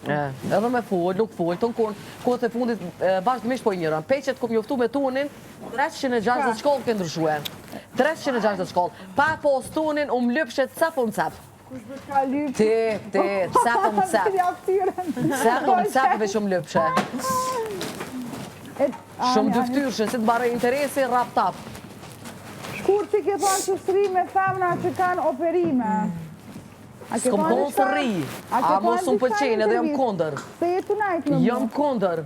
Edhe me full, nuk full, të në kohët e fundit bashkëmisht po i njëra. Peqet kom njoftu me tunin, 360 shkollë ke ndryshue. 360 shkollë. Pa pos tunin, lypshet cep o cep. Kush bët ka lypë? Ti, cep o cep. Cep o cep veç lypshe. Shumë dyftyrshë, si të bare interesi, rap tap. Shkur që ke thonë që sri me femna që kanë operime. S'kom thonë së ri, a mos unë pëlqenë edhe jam kondër. Se jetu najtë me mu? Jam kondër.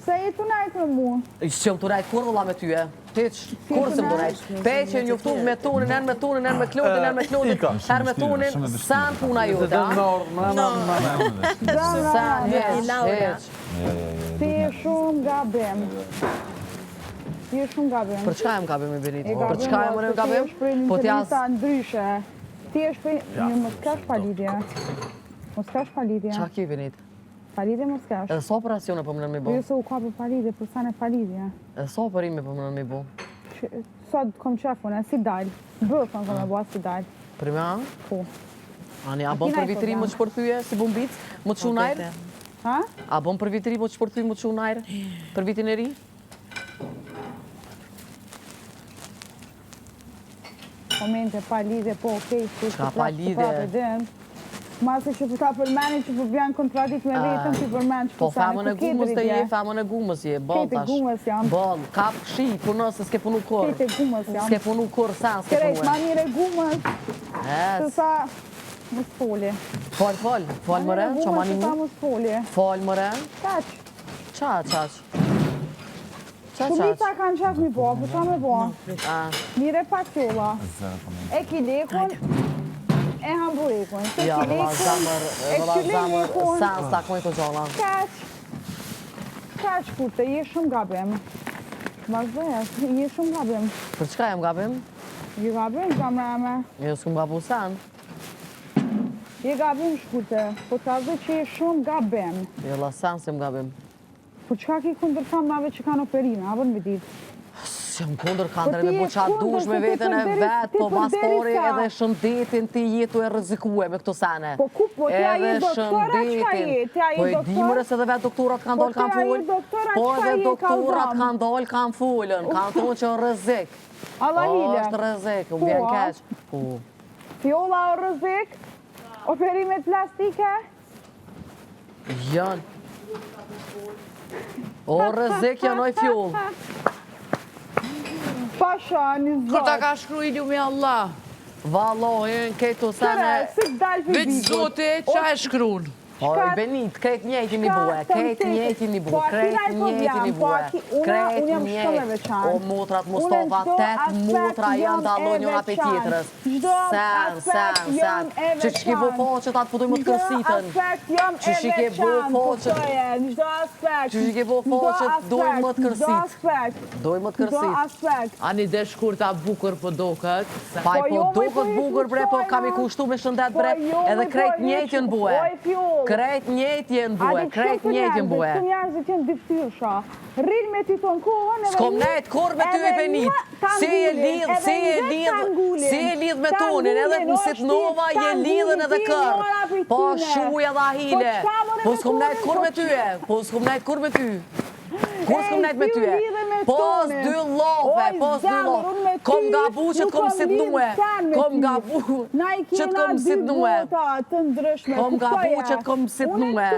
Se jetu najtë me mu? Që jam të rajtë kur vëlla me tyje. Tiq, kur se më të rajtë. Peqe njoftu me tunin, en me tunin, en me klodin, en me klodin, her me tunin, san puna ju, da? San, heq. Ti e shumë gabim. Ti e shumë gabim. Për çka jem gabim e Benit? Për çka jem në gabim? Po t'jas... ndryshe. Ti e shprej... Një mos kash palidje. Mos kash palidje. Qa ki Benit? Palidje mos kash. Edhe sa operacione për më në mi bo? Jo se u ka për palidje, për sa në palidje. Edhe sa operime për më në mi bo? Sot kom qefune, si dal. Bëfën kom e bo, si dal. Për me a? Po. Ani, a bon për vitri më të shpërthyje, si bombic, më të shunajrë? Ha? A bon për vitri më të shpërthyje, më të shunajrë? Për vitin e ri? Momente pa lidhe, po okej, Qa pa lidhe? Masi që ta përmeni që po bjanë kontradit me vetëm që përmeni që po femën e gumës të je, femën e gumës je, bol tash. Kete gumës jam. Bol, kap shi, punë se s'ke punu kur. Kete gumës jam. S'ke punu kur, sa s'ke punu e. Krejt, ma njëre gumës. Të sa, më s'foli. Fol, mëre, që ma një mu? Më s'foli. Fol, mëre. Qaq. Qaq. Shumica kanë qaq mi po, për qa me po? Mire pa qolla. E kilekun, e hamburekun. Ja, vëlla zamër, sans ta kojnë të gjolla. Qaq kurte, je shumë gabim. Vazhdojës, je shumë gabim. Për çka jam gabim? Je gabim, zamrame. Jo s'kum gabu san. Je gabim shkurte, po të azë që je shumë gabim. Jo, la san s'jam gabim. Po qka ki kundër famave që kanë operime, a vën me ditë? Jam kundër kandre me po qa dush me vetën e vetë, po paspori edhe shëndetin ti jetu e rëzikue me këto sene. Po ku, po t'ja je doktora, qka je? Po e dimërës edhe vetë doktorat kanë dollë kanë full. Po edhe doktorat kanë dollë kanë fullën, kanë thonë që o rëzik. Allah hile. O është rëzik, u bjen keq. Fjolla o rëzik? Operimet plastike? Janë. O rëzik janë oj fjollë. Pasha, një zot. Kur ta ka shkru ilu me Allah? Valohin, këtu sene... Vetë zote, qa e shkrun? Oj, Benit, krejt njejti një bue, krejt njejti një bue, krejt njejt. O motrat Mustafa, 8 motra janë dalon njëna për tjetërës. Sen. Që ki bo foqët atë përdoj më të kërsitën. Që ki bo foqët, doj më të kërsit. Doj më të kërsit. Ani dhe shkur ta bukur për dokët. Pa i po dokët bukur bre, po kam i kushtu me shëndet bre, edhe krejt njejti në bue. Krejt njejti jenë bue, krejt njejti jenë bue. Adë njerëzit jenë dyftyrësha. Rrinë me ty tonë kohën edhe... S'kom nejtë kur me ty e Benit. Si e lidh me tonin, edhe në Sitnova je lidhën edhe kërë. Po shuja dhe ahile. Po s'kom nejtë kur me ty e. Kur s'kom nejtë me ty e. Pos dy lofe. Kom gabu që t'kom sitnue. Kom gabu që t'kom sitnue.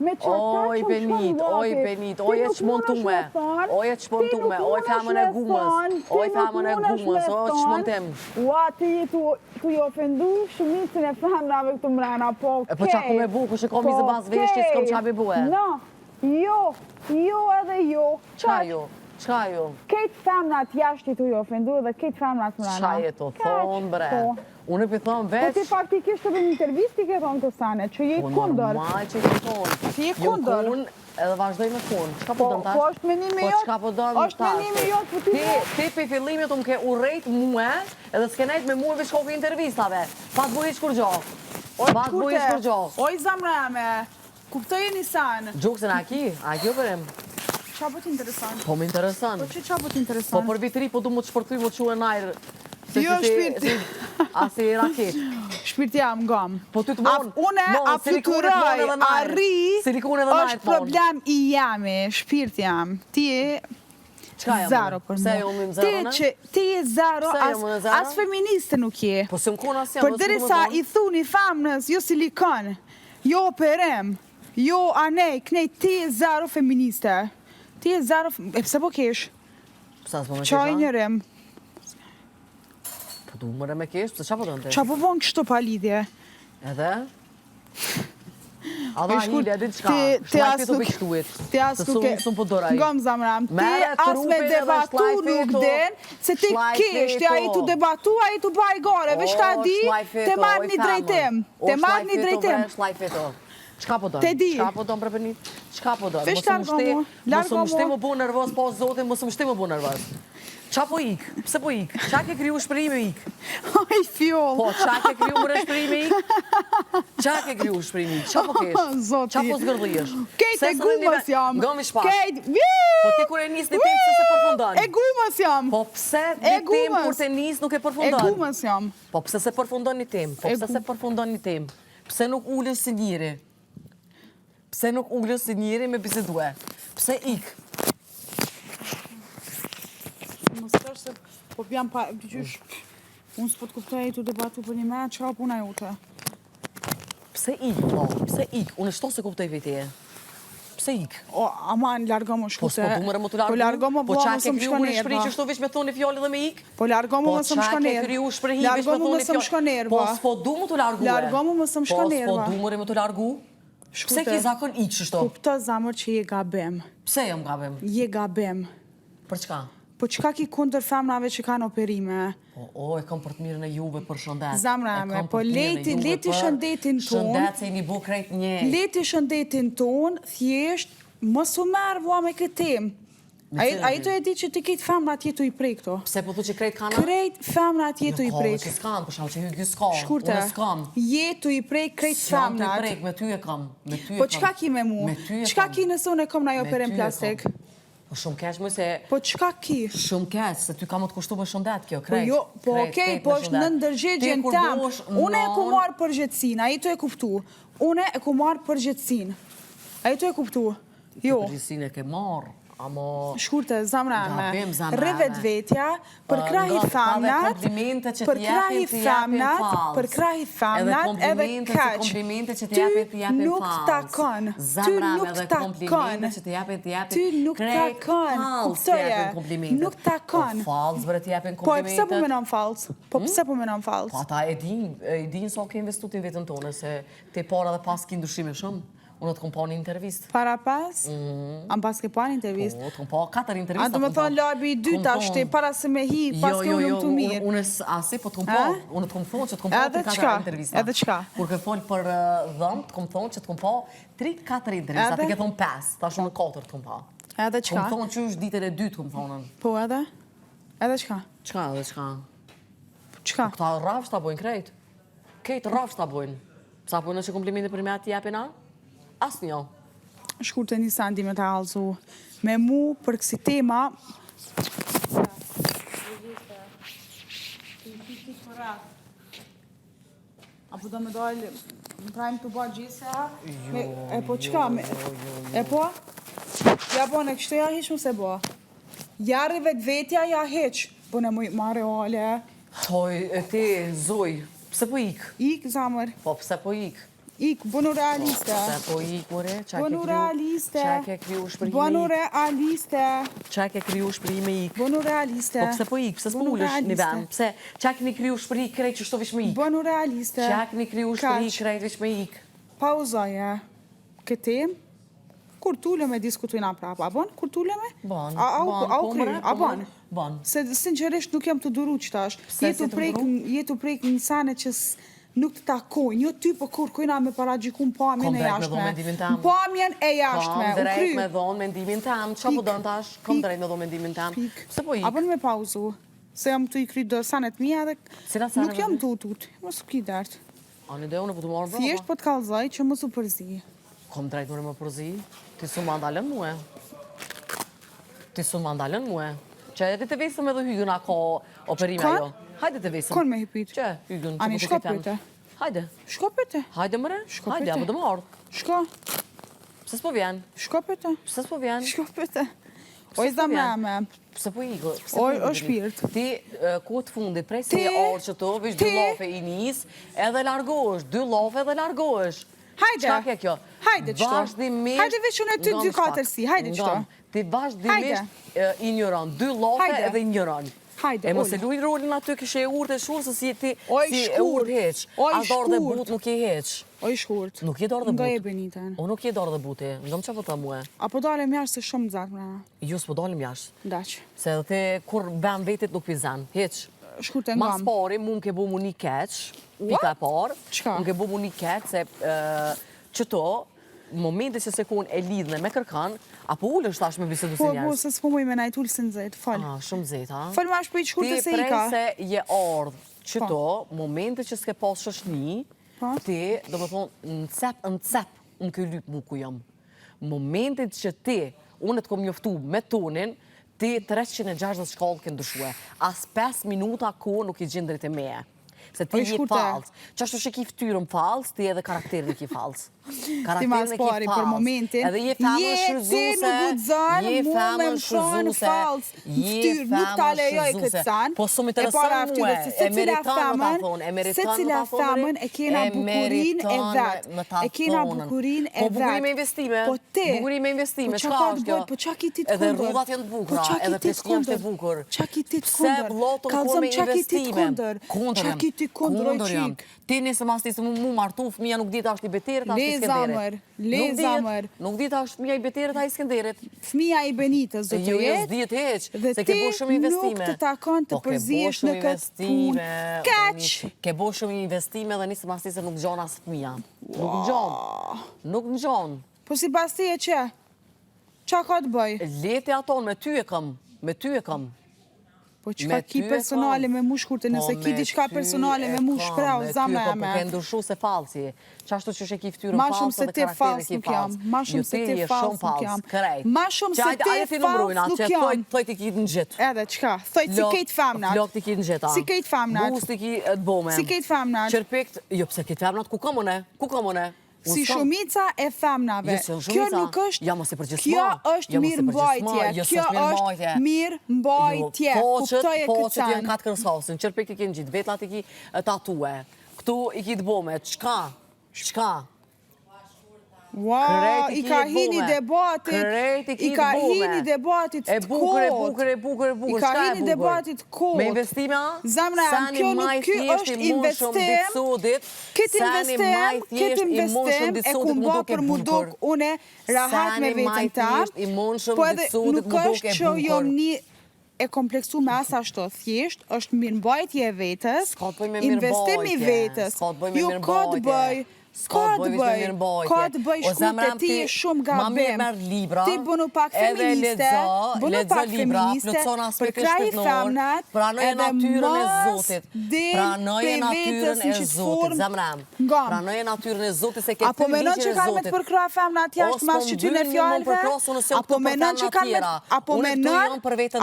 Oj Benit, oj e qmontume, oj femën e gumës, oj qmontim. Ua, ti tu i ofendu shumicën e femrave këtu mrena, po okej. Po qa ku me buku, që kom i zë bas veshqit, s'kom qa bi bue. No, jo edhe jo. Qa jo? Kejt femnat jashti tu i ofendu dhe kejt femnat mrena. Qa je to thonë bre? Unë për thonë veç... Po ti faktikisht edhe në intervisti ke thonë të sane, që je kundër. Po normal që je thonë. Ti je kundër. Jo kun, edhe vazhdoj me kun. Qka po dënë tash? Po është menimi jot. Po qka po dënë tash? është menimi jot, po ti... Ti për fillimit unë ke urejt muë, edhe s'ke nejt me muë veç kofi intervistave. Pa të buhish kur gjo. Oj, zamrame, kuptoj e nisan. Gjukësën a ki o përim? Qa po t'interesan? Po më interesan. Po që qa po t'interesan? Po për vitri po du më të shpërtuj më që e najrë. Jo, shpirti. Asi raket. Shpirti jam gam. Po ty të mon. Une a fluturoj, arri, Silikone dhe është problem i jami, shpirti jam. Ti e zero për Pse mua. jo më në zero, ne? Ti e zero, Pse jo më në zero? as feministe nuk je. Po se më kona si jam. Për derisa i thuni famnës, jo silikon, jo operem, jo anej, knej, ti e zero feministe. Ti e zero, e pse po kesh? Pse s'po me kesh? Qaj njërem. Po du mëre me kesh, pse qa po dënë ti? Qa po vonë kështu pa lidhje? Edhe? A dha hilja, di qka? Shlajfit o pikshtuit. Ti as nuk e... Së më po doraj. Ngam zamram, ti Mere as me trupin edhe debatu shlajfit nuk o. den, se ti kesh, ti a i tu debatu, a i tu baj gore, veç ta di, te marrë një drejtim. Te marrë një drejtim. Shlajfit o. Qka po dënë? Te di. Qka po dënë prepenit? Qka po dënë? Vesh largo mu, largo Mos më shti mu. më bu nervoz, po zotin, mos më shti më bu nervoz. Qa po ik? Pse po ik? Qa ke kriju shpërimi ik? Aj, fjoll. Po, qa ke kriju mërë shpërimi ik? Qa ke kriju shpërimi ik? Qa po kesh? Zoti. Qa po zgërdhijësh? Kejt e gumës jam. Gëmi shpash. Kejt, Po ti kur e nis një tim, pse se përfundon? E gumës jam. Po pse një tim gumës. kur te nis nuk e E përfundon? gumës jam. Po pse se përfundon një tim? Po E pse se përfundon një tim? Pse nuk ullës si njëri? Pse nuk ullës si njëri me bisedue? Pse ik? Më stash se po pjam pa, gjysh, unë s'po të kuptoj e tu debatu për një me, qa puna jute? Pse ik, po? Pse ik? Unë shto se kuptoj vetje. Pse ik? O, aman, largo më Po shkute. s'po du mëre më të largu? Po largo më Po bua qa më ke së më kriju më në shpri shkonerva. që shto vish me thoni fjallë dhe me ik? Po largo më së më qa ke shkonerva. kriju shprehi vish Largo me më thoni së më shkonerva. Po s'po du më të largu e? Largo më së më shkonerva. Po s'po du mëre më të largu? Pse ke zakon ik shto? Kupto zamër që je gabem. Pse jam gabem? Je gabem. Për çka? Po qka ki kundër femnave që kanë operime? O, e kam për të mirën e juve për shëndet. Zamra E eme, kam po për të mirën e leti juve për shëndetin ton. Shëndet se i një bu krejt një. Leti shëndetin ton, thjesht, mos u merë vua me këtë temë. A i të e di që të kitë femnat jetu i prej këto. Pse po thu që krejt kana? Krejt femnat jetu i prej. Që s'kam, për shkak që hyj s'ka. Shkurte, Unë s'kam. jetu i prej krejt S'jam të i femnat. prek, me ty e kam. Me ty e Po kam. qka ki me mu? Me ty e Qka kam. ki nëse unë e kom na jo Me operim ty e plastik? kam. Po shumë keq më se... Po qka ki? Shumë keq, se ty ka më të kushtu me shëndet kjo, Po krejt. jo, po krejt, okej, krejt po me është shëndet. në ndërgjegjen Ti kur tem. bosh Une e ku non- marë përgjithsin, a i të e kuptu. Une e ku marë përgjithsin. A i të e kuptu. Jo. Përgjithsinë e ke marrë, amo... Shkurte, zamra Gabim, me, zamra rrivet me. vetja, për krahi Nga t'ka dhe famnat, komplimente që për t'jepin, krahi t'jepin famnat, falsë. për krahi famnat, edhe komplimente kaq. komplimente që Ty t'jepin, t'jepin nuk falsë. takon, ty Zamra nuk me dhe takon, komplimente që t'jepin, ty nuk krejt takon, falsë kuptoje, t'jepin komplimente. nuk takon. Po falsë bre t'jepin Po e pse po komplimente. menon falc? Po pse po menon falc? Po ata e din sa ke investu ti vetën tonë, se te para dhe pas ki ndryshime shumë. Unë të kom pa një intervist. Para pas? Am pas ke pa një intervist? Po, të kom pa 4 A intervista. do me thonë labi i dyta, shte para se me hi, pas ke unë të mirë. Unë asi, po të kom pa, unë të kom thonë që të kom pa Edhe 3-4 çka? intervista. Edhe çka? Kur ke folë për dhëmë, të kom thonë që të kom pa 3-4 intervista, Edhe? të ke thonë 5, ta shumë në 4 të kom pa. Edhe Kom çka? thonë që është ditën e 2 të kom thonën. Po edhe? Edhe çka? Qka edhe qka? Çka? Këta rafsh ta bojnë krejt. Kejt rafsh ta bojnë. Sa bojnë që komplimente për me atë jepin a? As një. Shkurte një sandi me të alzu. Me mu për kësi tema... Apo do me dojnë, më trajmë të bërë gjithse, e po qka, e po? Ja bo, në kështu ja hiq më se bo. Ja rrivet vetja, ja hiq. Po në mujë mare ole. Toj, e ti, Zoj, pse po ik? Ik, zamër. Po, pse po ik? Ik, bënu realiste. Pse po ik, more? Bënu realiste. Qa ke kriju shpërimi Bënu ik? realiste. Qa ke kriju shpërimi ik? Bënu realiste. Po, pse po ik? Pse s'po Bënu ulesh një realiste. vend? Pse? Qa keni kriju shpëri krejt që shto vish me ik? Bënu realiste. Qa keni kriju shpëri Kaq. krejt vish me ik? Pauzoje. Këtë kur tuleme diskutojna prapa. A bon? Kur tuleme? Bon, A u kry? A bon? Bon. Se sinqerisht nuk jam të duru qëtash. Pse si të duru? Jetu prek një sane që nuk të takojnë. Jo ty për kur kujna me paragjikun pamjen e Kom drejt me jashtme. dhonë mendimin tam. Pamjen e jashtme. Kom U drejt kry. me dhonë mendimin tam. Qa po dënë tash? Kom Pik. drejt me dhonë mendimin tam. Pik. Pse po ik? A bon me pauzu. Se jam të i kry do sanet mija dhe Cila sanet nuk jam vëzhe? të utut. Mos u ki dert. A një dhe unë po të morë brava? Thjesht po të kalzoj që mos u përzi. Kom drejt mëre më përzi. Ti su më ndalën muë. Ti su më ndalën muë. Që edhe të vesëm edhe hyjën ako operime Shkon? jo. Hajde të vesim. Kon me hipit. Që, Ygun, Ani, që shko po të pyte. Hajde. Shko pyte. Hajde mëre. Shko Hajde, pyte. apo të më ardhë. Shko. Pse s'po vjen? Shko pyte. Pse s'po vjen? Shko pyte. Oj, zda me. Pse po iku? O shpirt. Ti, ku të fundit, prej se e orë që të, vish 2 lafe i nis, edhe largohesh, 2 lafe edhe largohesh. Hajde. Çka ke kjo? Hajde qëto. Vazhdimisht. Hajde veç unë ty 2-4 si. Hajde qëto. Ti vazhdimisht i njëron, 2 lafe edhe i njëron. Hajde, E mos e luj rolin aty kështë e urtë e shurë, se si ti Oj, si e shkurt. urtë heq. Oj, As dorë dhe shkurt. but nuk je heq. Oj, shkurt. Nuk je dorë dhe Nga e but. Benitën. O nuk je dorë dhe buti. Nga më që po të muë. Apo dalem jashtë se shumë zatë mrena. Ju s'po dalim jashtë. Daq. Se dhe ti kur ben vetit nuk pizan. Heq. Shkurt e Mas ngam. pari, mu m'ke bu mu një keq. Pika e parë. Çka? M'ke bu mu një keq se qëto, momentet që se kun e lidhne me kërkan, apo ullë është tash me bisedu si Po, njerës. se s'po muj me najt ullë se në zetë. Fal. Shumë zeta, ha? Fal ma shpejt shkurt e se i Ti ka. prej se je ardhë qëto, momentet që s'ke pas shoshni, Po. ti, do më thonë, në cep, unë kjo lypë mu ku jam. Momentet që ti, unë të kom njoftu me tonin, ti 360 shkallë ke ndryshue. As 5 minuta ku nuk i gjindrit e meje. Se ti Oj, je shkurte. falës. Qashtu që ki ftyrën falës, ti edhe karakterin e ki falës. Ti mas pari për momentin. Edhe je femën shryzuse. Ti nuk gudzan, je mu me femën më shonë shryzuse, falës. je Ftyrë, nuk ta femën lejoj shryzuse. këtë sanë. Po shumë interesant mu e, e meritan më ta thonë, e meritan se më cila ta thonë, femën e kena bukurin e vetë. E kena bukurin e vetë. Po bukurin me investime, Po ti. bukurin me investime, Po çka ka është të kjo? bëj, po qa ki ti të Edhe kundër? rrudhat janë të bukura, Po qa ki edhe ti të peskia është e kundër? bukur. Qa ki ti të Pse kundër? vllotën kur Kallëzëm, me qa ki ti të investime? kundër? Kundër Qa jam. ki ti kundër, oj Kundër jam. qik? Ti nëse mas ti se mu martu, fëmija nuk dita është i beterit, a është i Le Skenderit. zamër, le zamër. Nuk dita është fëmija i beterit, a i Skenderit. Fëmija i Benitës do të Jo, jetë. s'dihet heq, Dhe se ke bo ti shumë investime. nuk të takon të Po, ke bo përzihesh shumë në këtë investime, punë. Kaq! Ke bo shumë investime dhe nisë mas ti se nuk gjon as fëmija. Nuk gjon. Nuk gjon. Po si pas ti e që? Qa ka të bëj? Leti aton, me ty e kam. Me ty e kam. Po Me qka ki ty e personale kam. me mu shkurte, nëse Po, ki me diçka ty personale e me mu kam, shprau, me zame ty e kam, me. Po ke ndryshu se falsi. Qashtu që ki ftyrën Ma falsë shumë se dhe ti karakterin fals ki nuk jam. falsë. Ma shumë se Jo, ti je fals shumë nuk falsë, jam. krejt. Ma shumë se ti Ajde ti numrojna, fals nuk që jam. thoj ti ki në gjithë. Edhe, qka? Thoj si kejt famnat. Flok ti ki në gjithë, Si kejt famnat. Bus ti ki të bome. Si kejt famnat. Qërpekt, jo pse kejt famnat, ku kam une? Ku kam une? Si shumica e femnave. Jo, si Kjo shumica. nuk është... Ja, mos e përgjithsma. Kjo është Ja, mos e mirë përgjithsma. mbajtje. Jo, Kjo s'është mirë mbajtje. është mirë mbajtje. Kuptoj e këtë Poqët janë sen. katë kërësasin, qërpek i kinë gjitë, vetlat i ki tatue. Këtu i ki të bome, qka? Qka? Wow, Krejt i ka hini debatit. Krejt i ki I ka të bome. hini debatit E të bukur, e kot. bukur, e bukur, e bukur. I ka Shka e hini bukur? debatit kot. Me investime, a? Zemra jam, Sani kjo nuk- maj ky thjesht është i mund shumë investim. ditësudit. Këtë Sani investim, maj këtë thjesht i mund shumë investim e ditësudit ku mu mba duke për mu bukur. duk une rahat me Sani maj vetën ta. thjesht i mund shumë Po edhe ditësudit nuk mu duke është që jo bukur. një e kompleksu me asa ashtu, thjesht është mirëmbajtje e vetës, S'ka të bëj me investim i mirëmbajtje, vetës. s'ka të bëj me Jo, ka të mirëmbajtje. bëj, ka të bëj, ka të bëj O shkute, zemram ti je shumë ma mirë gabim. merë libra, Ti bënu pak edhe feministe, bënu lexo pak libra, feministe, plotëson për aspektin kraj shpirtëror, femnat, pranoje edhe natyrën e mos Zotit, del pranoje pe natyrën vetës e në qitë Zotit, formë, zemram, ngam. pranoje natyrën e Zotit se ke Apo ty menon që ligjin e kanë me të Zotit. përkra femnat jashtë mas që ty në fjallëve? Apo menon që kanë me... Apo menon?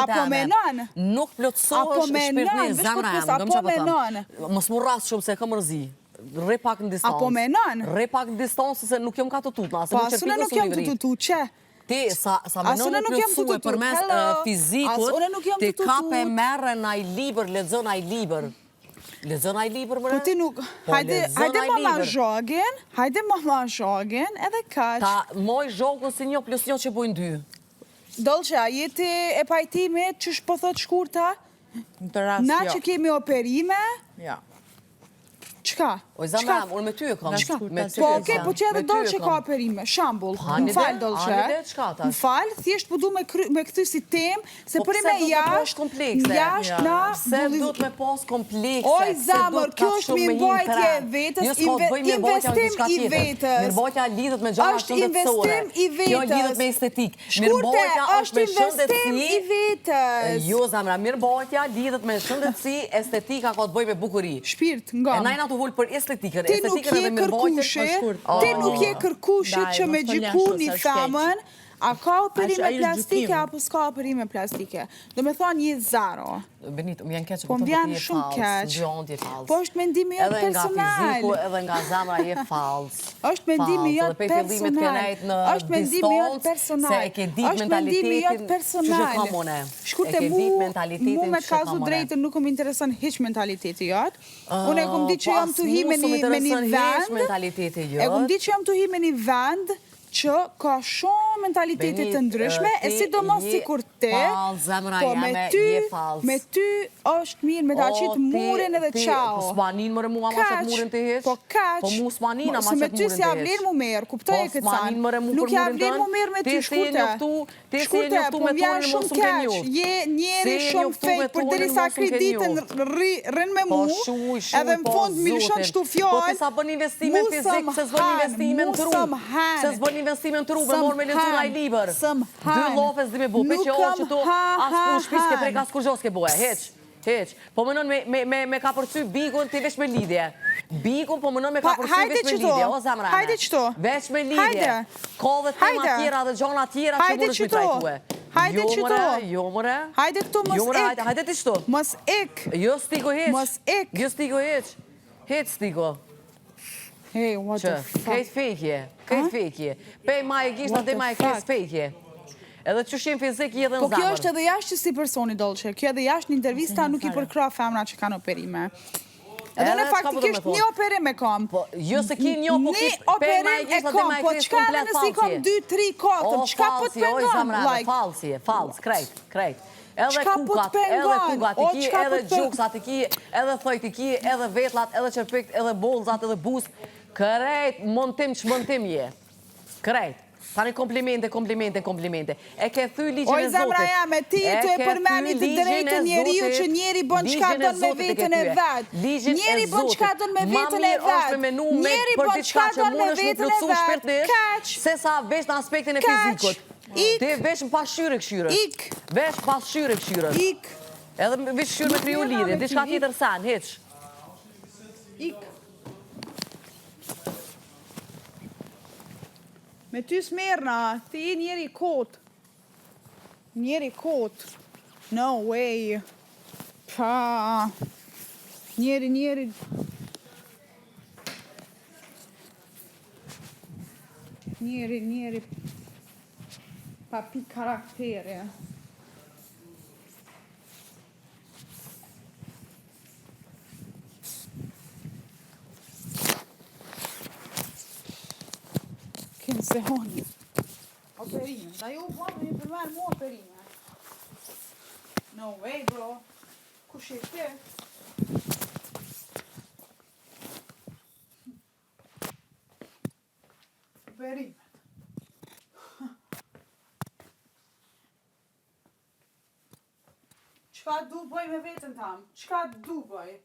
Apo menon? Nuk plotësohesh Apo menon? shpirtnin, Vesh zemra për jam, apo menon? Mos mu rras shumë se kam rëzi. Rre pak në distancë. Apo menon? Rre pak në distancë se nuk jom ka të tutna. Po asune nuk jam të tutu, që? Ti, sa menon Asune në nuk jam të plotësue tutu. për mes Hello. fizikut, Asune nuk jam ti të tutu. kape merre naj liber, lexo naj liber. Lexo naj liber, mëre? Po ti nuk... Po, Hajde lexo naj mama liber. zhogin, edhe kaq. Ta moj zhogën si një plus një që bujnë dy. Dolqa, jeti e pajtimit që po thot shkurta, Në të rast, na jo. që kemi operime, Ja. qka? O zamram, unë me ty e kam. Qka? Me ty Po, e oke, kam. po që edhe Me ty Dolqe e ka kam. operime, shambull, Hani më falë dhe? Dolqe. Hani dhe, çka tash? Më falë, thjesht po du me këthy si tem, se Po për pse me do të pash jashtë, komplekse? jashtë na... Se do të me pas komplekse. Oj, se zamër, do të kjo ka është shumë me mirëmbajtje hinë e vetës, Jo, s'ka të bëj mirëmbajtja me diçka investim i tjetër. vetës. Mirëmbajtja lidhet me gjëra Është shëndetësore. investim i vetës. Jo lidhet me estetik. Shkurte, Mirëmbajtja është me investim i shëndetësi. vetës. Jo, zamra, mirëmbajtja lidhet me shëndetësi, estetika ka të bëj me bukuri. Shpirt, E nga. najna të vull për estetikën. Ti nuk je kërkushi, ti nuk je kërkushi Daj, që me mos të gjiku lashë, një sa shkeq. femën, A ka operime Ai është plastike gjykim. apo s'ka operime plastike? Do me thonë je zero. Benito, më janë keq që Po po më të vjen je shumë fals, keq. ndjonjë je fals. Po është mendimi jot Edhe nga personal. fiziku, edhe nga zemra je fals. Është mendimi Fals, jot edhe pe fillimit ke personal. nejt në Është mendimi jot distancë, personal. se e ke ditë Është mendimi jot mentalitetin, personal. ç'është ka mone. Shkurte E ke mu, ditë mentalitetin mu me të ç'është ka kazu mone. drejtën nuk më intereson hiç mentaliteti jot. Unë e kom ditë që Po jam as të hi mu me s'u një intereson hiç vend. mentaliteti E kom jot. ditë që jam të hi me një vend që ka shumë mentalitete të ndryshme, e sidomos si kur ti, Falë, zemra po me jeme, ty, je falë. me ty është mirë me ta qitë murin edhe qao. Po s'manin mëre mua ma qëtë murin të hiq. Po kaq. Po mu s'manin a ma Se me qëtë ty murin si të ja hiq. vlerë mu merë, kuptoj e këtë Po s'manin mëre mu Nuk për ja murin vlerë mu merë me ty, shkurte. Ti si e Shkurte, njoftu po me më vjen tonin, mos shumë unë ke keq. njoft. Je njeri Si e shumë njoftu me fake, për tonin, derisa mos unë ke kreditën njoft. rrin me Po mu, shuj, edhe në po fond më lëshon zotin. shtu Po fjallë. ti sa bën investime mu fizik, sëm se s'bën han, investime mu në tru. sëm han. Se s'bën investime në tru, me Sëm mor me lexu han, naj liber. sëm han. 2 llofe s'di me bu, pe që orë që tu as pun shpis ke prek, as kur gjos ke bue, heq. Po mënon me ka përcy bigun ti veç me lidhje. Bigun po mënon me ka përcy Hajde veç me qëto, lidhje, o zemra. hajde qëto. Veç me lidhje. Hajde. Ka dhe tema Hajde. tjera dhe gjona tjera që Hajde mundesh me qëto. trajtue. Hajde Jo, qëto. more, jo more. Hajde këtu mos Jo more, ik. hajde ti shtu. Mos ik. Jo stigo heq. Mos ik. Jo stigo heq. Heq stigo. Hey, what Që, the fuck? krejt fejkje, krejt fejkje. Pe ma e gisht, What ate the ma e fuck? kes fejkje. Edhe që shemë fizik i edhe në Po kjo zamër. është edhe jashtë që si personi dolçe. Kjo edhe jashtë një intervista nuk i përkra femra që kanë operime. Edhe Edhe në çka po do me faktikisht thonë? një operim e kam. Po, jo se ki një, po Një kish, pe ma operim e e gisht, ate kam, ma e po kes qka edhe komplet nësi kam falsje. 2, 3, 4, qka po të Oj, pengon? zamrave, Like, falsje, fals, krejt. Edhe Çka po kukat, të edhe pengon? kukat, O, i ki, çka po edhe të pengon? gjuksat, i ki, edhe thojt, i ki, edhe vetlat, edhe qërpikt, edhe bolzat, edhe bus. Krejt, montim që montim je. Krejt. Tani komplimente. E ke thy ligjin e oj Zotit. zemra jame, ti të e përmeni të drejtën njeriu që njeri bën qka don me vetën e vet. Njeri bën qka don me vetën e vet. Njeri bën qka don me vetën e vet. Kaq. Se sa vesh në aspektin e Kaq. fizikut. Ik. Ti vesh në pashyre këshyre. Ik. Vesh pashyre këshyre. Ik. Edhe vesh këshyre me kriju lidhje. Diçka tjetër san, hiç. Ik. Me ty smerna, ti njeri kot. Njeri kot. No way. Pa. Njeri. Njeri. Pa pi karaktere. Kënë se honi. Operime. Da ju bëmë një përmen mu operime. No way, bro. Kush e ti? Operime. Qka du bëj me vetën tam? Qka du bëj?